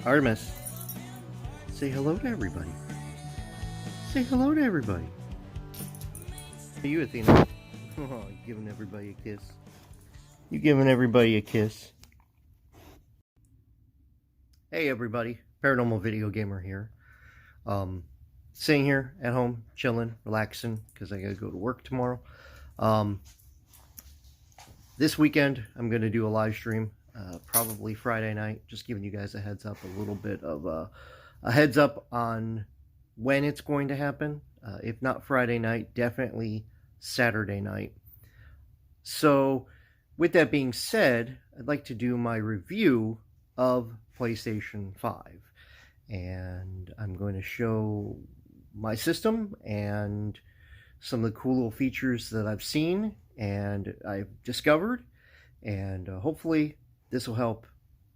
Artemis, say hello to everybody. Say hello to everybody. Are you, Athena? Oh, giving everybody a kiss. You giving everybody a kiss. Hey everybody, Paranormal Video Gamer here. Sitting here at home, chilling, relaxing, because I gotta go to work tomorrow. This weekend, I'm gonna do a live stream, probably Friday night. Just giving you guys a heads up, a little bit of a heads up on when it's going to happen. If not Friday night, definitely Saturday night. So, with that being said, I'd like to do my review of PlayStation 5. And I'm going to show my system and some of the cool little features that I've seen and I've discovered. And hopefully this will help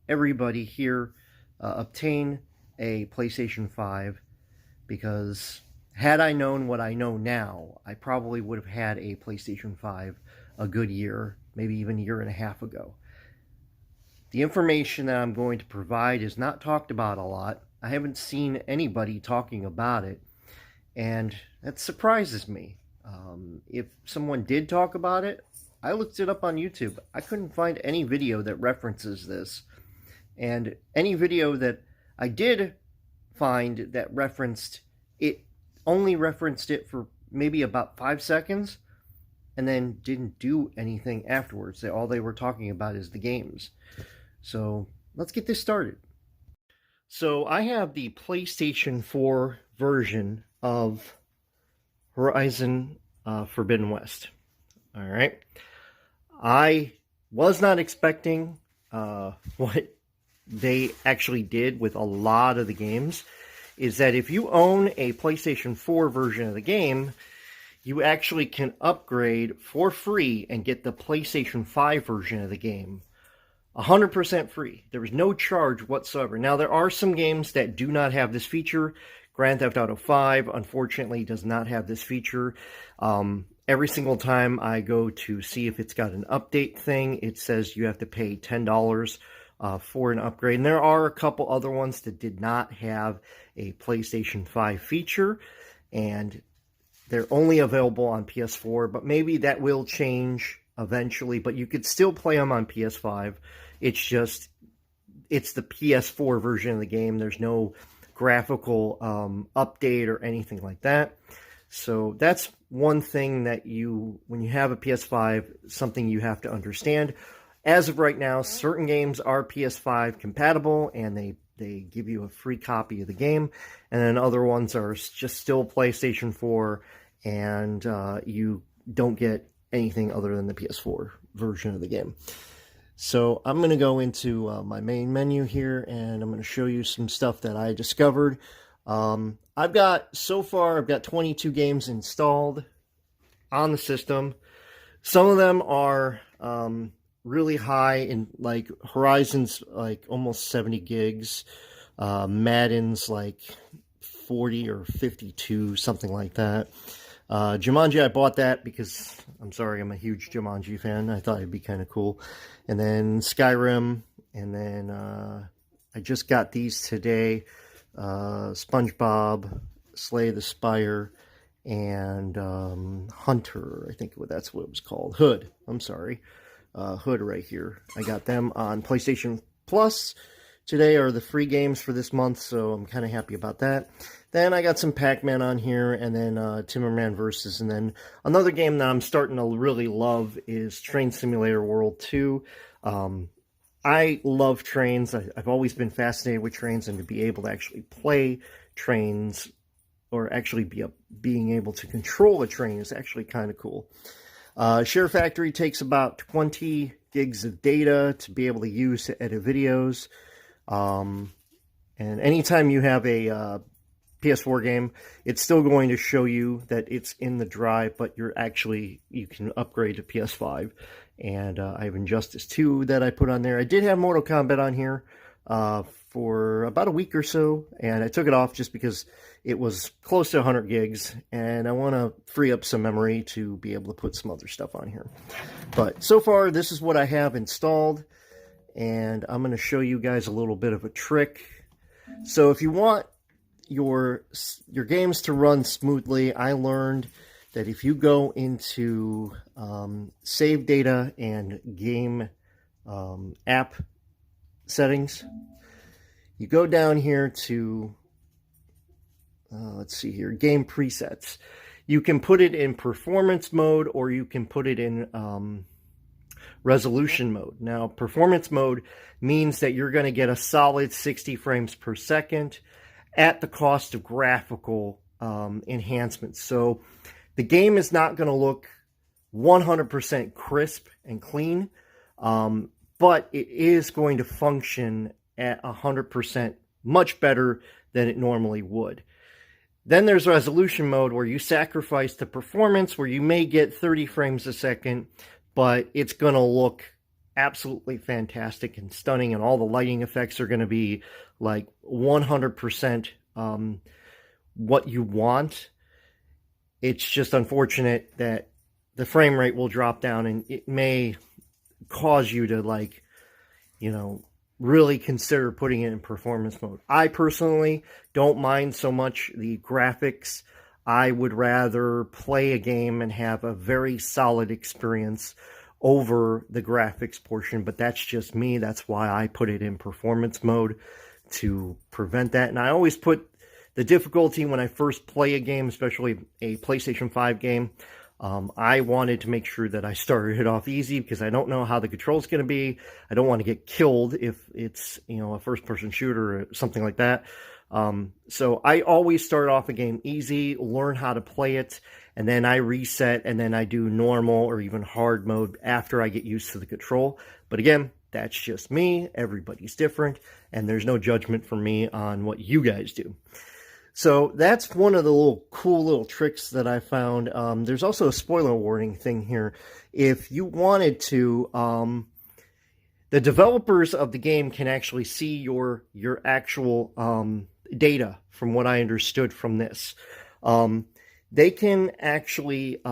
everybody here obtain a PlayStation 5, because had I known what I know now, I probably would have had a PlayStation 5 a good year, maybe even a year and a half ago. The information that I'm going to provide is not talked about a lot. I haven't seen anybody talking about it, and that surprises me. If someone did talk about it, I looked it up on YouTube. I couldn't find any video that references this. And any video that I did find that referenced it, only referenced it for maybe about 5 seconds, and then didn't do anything afterwards. All they were talking about is the games. So let's get this started. So I have the PlayStation 4 version of Horizon Forbidden West. All right. I was not expecting what they actually did with a lot of the games, is that if you own a PlayStation 4 version of the game, you actually can upgrade for free and get the PlayStation 5 version of the game 100% free. There is no charge whatsoever. Now, there are some games that do not have this feature. Grand Theft Auto 5, unfortunately, does not have this feature. Every single time I go to see if it's got an update thing, it says you have to pay $10 for an upgrade. And there are a couple other ones that did not have a PlayStation 5 feature, and they're only available on PS4, but maybe that will change eventually. But you could still play them on PS5. It's just, it's the PS4 version of the game. There's no graphical update or anything like that. So that's one thing that when you have a PS5, something you have to understand. As of right now, certain games are PS5 compatible, and they give you a free copy of the game. And then other ones are just still PlayStation 4, and you don't get anything other than the PS4 version of the game. So I'm going to go into my main menu here, and I'm going to show you some stuff that I discovered. So far I've got 22 games installed on the system. Some of them are really high, in like Horizon's like almost 70 gigs. Madden's like 40 or 52, something like that. Jumanji, I bought that because, I'm sorry, I'm a huge Jumanji fan. I thought it'd be kind of cool. And then Skyrim, and then I just got these today. SpongeBob, Slay the Spire, and Hunter, I think that's what it was called. Hood, I'm sorry. Hood right here. I got them on PlayStation Plus. Today are the free games for this month, so I'm kind of happy about that. Then I got some Pac-Man on here, and then Timmerman Versus, and then another game that I'm starting to really love is Train Simulator World 2. I love trains. I've always been fascinated with trains, and to be able to actually play trains, or actually being able to control a train, is actually kind of cool. Share Factory takes about 20 gigs of data to be able to use to edit videos. And anytime you have a PS4 game, it's still going to show you that it's in the drive, but you can upgrade to PS5. And I have Injustice 2 that I put on there. I did have Mortal Kombat on here for about a week or so, and I took it off just because it was close to 100 gigs, and I want to free up some memory to be able to put some other stuff on here. But so far, this is what I have installed, and I'm going to show you guys a little bit of a trick So if you want your games to run smoothly, I learned that if you go into save data and game app settings, you go down here to let's see here, game presets. You can put it in performance mode, or you can put it in resolution mode. Now, performance mode means that you're going to get a solid 60 frames per second at the cost of graphical enhancements. So the game is not going to look 100% crisp and clean, but it is going to function at 100% much better than it normally would. Then there's resolution mode, where you sacrifice the performance, where you may get 30 frames a second, but it's going to look absolutely fantastic and stunning, and all the lighting effects are going to be like 100% what you want. It's just unfortunate that the frame rate will drop down, and it may cause you to, like, you know, really consider putting it in performance mode. I personally don't mind so much the graphics. I would rather play a game and have a very solid experience over the graphics portion, but that's just me. That's why I put it in performance mode, to prevent that. And I always put the difficulty when I first play a game, especially a PlayStation 5 game. I wanted to make sure that I started it off easy, because I don't know how the control's going to be. I don't want to get killed if it's, you know, a first-person shooter or something like that. So I always start off a game easy, learn how to play it, and then I reset, and then I do normal or even hard mode after I get used to the control. But again, that's just me. Everybody's different, and there's no judgment from me on what you guys do. So that's one of the cool little tricks that I found. There's also a spoiler warning thing here. If you wanted to, the developers of the game can actually see your actual data, from what I understood from this. They can actually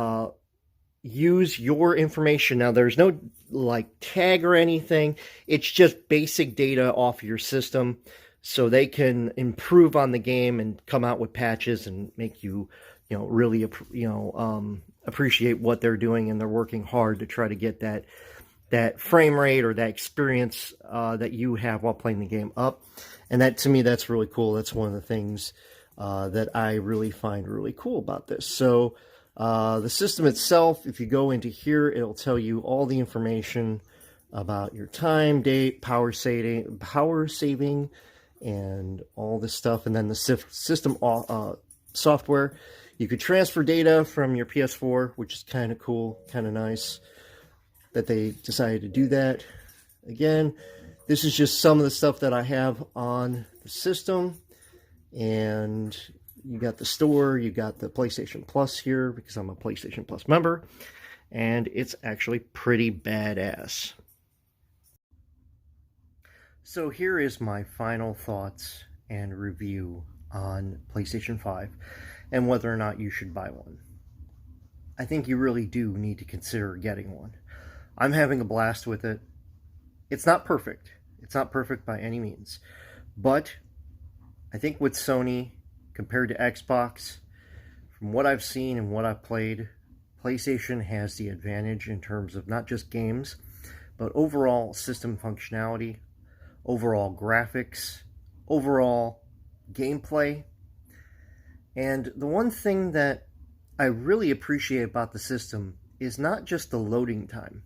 use your information. Now, there's no like tag or anything. It's just basic data off your system, so they can improve on the game and come out with patches and make you, you know, really, appreciate what they're doing, and they're working hard to try to get that frame rate or that experience that you have while playing the game up. And that, to me, that's really cool. That's one of the things that I really find really cool about this. So the system itself, if you go into here, it'll tell you all the information about your time, date, power saving, and all this stuff. And then the system software. You could transfer data from your PS4, which is kind of cool, kind of nice that they decided to do that. Again, this is just some of the stuff that I have on the system. And you got the store, you got the PlayStation Plus here, because I'm a PlayStation Plus member, and it's actually pretty badass. So here is my final thoughts and review on PlayStation 5 and whether or not you should buy one. I think you really do need to consider getting one. I'm having a blast with it. It's not perfect. It's not perfect by any means. But I think with Sony compared to Xbox, from what I've seen and what I've played, PlayStation has the advantage in terms of not just games, but overall system functionality, overall graphics, overall gameplay. And the one thing that I really appreciate about the system is not just the loading time,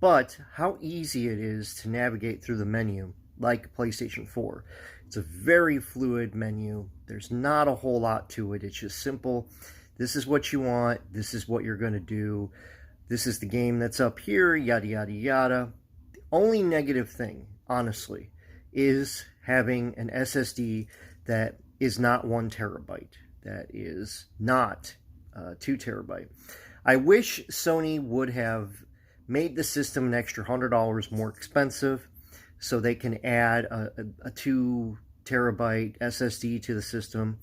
but how easy it is to navigate through the menu like PlayStation 4. It's a very fluid menu. There's not a whole lot to it. It's just simple. This is what you want. This is what you're going to do. This is the game that's up here, yada, yada, yada. The only negative thing, honestly, is having an SSD that is not 1 terabyte, that is not 2 terabyte. I wish Sony would have made the system an extra $100 more expensive, so they can add a 2 terabyte SSD to the system,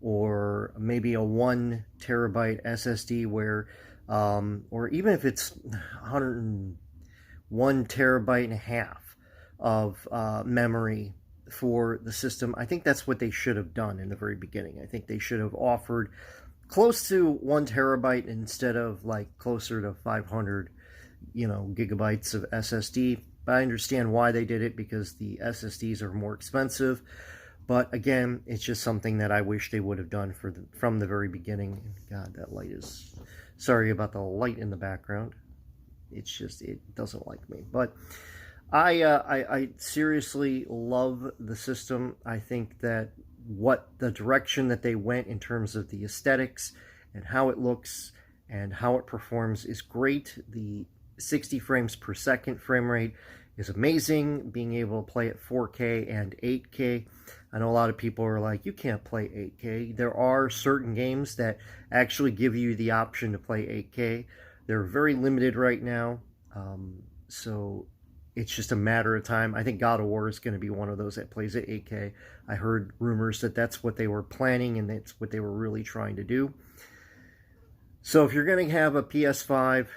or maybe a 1 terabyte SSD where, or even if it's 101 terabyte and a half of memory for the system. I think that's what they should have done in the very beginning. I think they should have offered close to 1 terabyte instead of like closer to 500, gigabytes of SSD. But I understand why they did it, because the SSDs are more expensive. But again, it's just something that I wish they would have done from the very beginning. God, that light is... Sorry about the light in the background. It's just, it doesn't like me. But I seriously love the system. I think that the direction that they went in terms of the aesthetics and how it looks and how it performs is great. The 60 frames per second frame rate is amazing. Being able to play at 4K and 8K. I know a lot of people are like, you can't play 8K. There are certain games that actually give you the option to play 8K. They're very limited right now. So it's just a matter of time. I think God of War is going to be one of those that plays at 8K. I heard rumors that that's what they were planning and that's what they were really trying to do. So if you're going to have a PS5,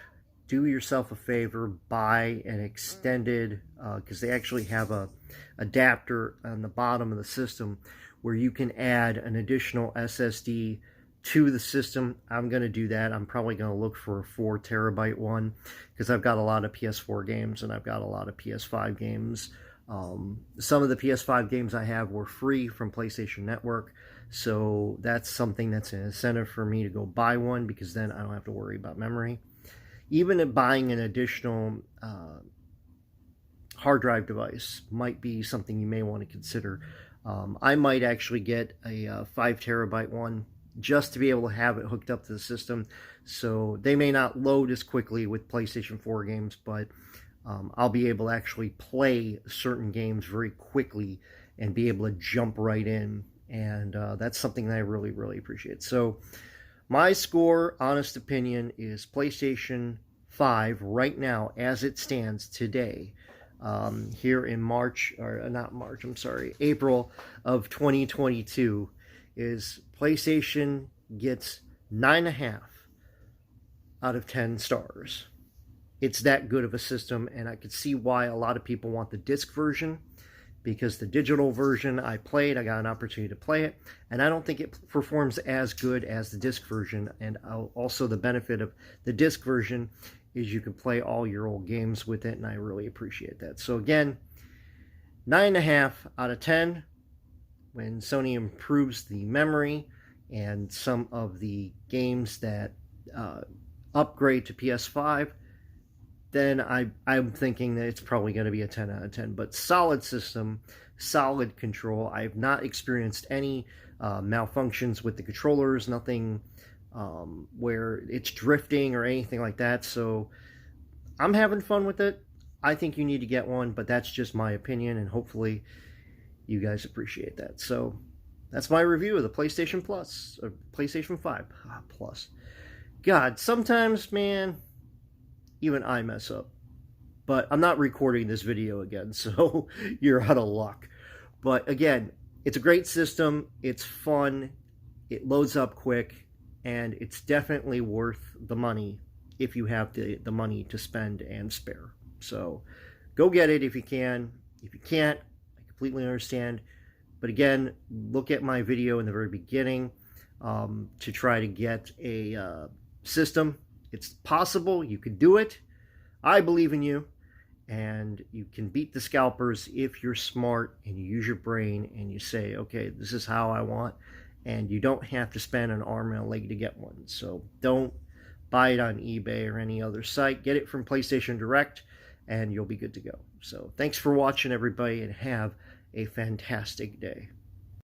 do yourself a favor, buy an extended, because they actually have a adapter on the bottom of the system where you can add an additional SSD to the system. I'm going to do that. I'm probably going to look for a 4 terabyte one, because I've got a lot of PS4 games and I've got a lot of PS5 games. Some of the PS5 games I have were free from PlayStation Network, so that's something that's an incentive for me to go buy one, because then I don't have to worry about memory. Even in buying an additional hard drive device might be something you may want to consider. I might actually get a 5 terabyte one just to be able to have it hooked up to the system. So they may not load as quickly with PlayStation 4 games, but I'll be able to actually play certain games very quickly and be able to jump right in. And that's something that I really, really appreciate. So my score, honest opinion, is PlayStation 5 right now as it stands today. Here in April of 2022, is PlayStation gets 9.5 out of 10 stars. It's that good of a system, and I could see why a lot of people want the disc version, because the digital version I played, I got an opportunity to play it, and I don't think it performs as good as the disc version. And also the benefit of the disc version is you can play all your old games with it, and I really appreciate that. So again, 9.5 out of 10. When Sony improves the memory and some of the games that upgrade to PS5, then I'm thinking that it's probably going to be a 10 out of 10. But solid system, solid control. I've not experienced any malfunctions with the controllers, nothing where it's drifting or anything like that. So I'm having fun with it. I think you need to get one, but that's just my opinion, and hopefully you guys appreciate that. So that's my review of the PlayStation Plus, or PlayStation 5 Plus. God, sometimes, man, even I mess up. But I'm not recording this video again, so you're out of luck. But again, it's a great system. It's fun. It loads up quick, and it's definitely worth the money if you have the money to spend and spare. So go get it if you can. If you can't, completely understand. But again, look at my video in the very beginning to try to get a system. It's possible. You could do it. I believe in you. And you can beat the scalpers if you're smart and you use your brain and you say, okay, this is how I want. And you don't have to spend an arm and a leg to get one. So don't buy it on eBay or any other site. Get it from PlayStation Direct, and you'll be good to go. So thanks for watching, everybody, and have a fantastic day.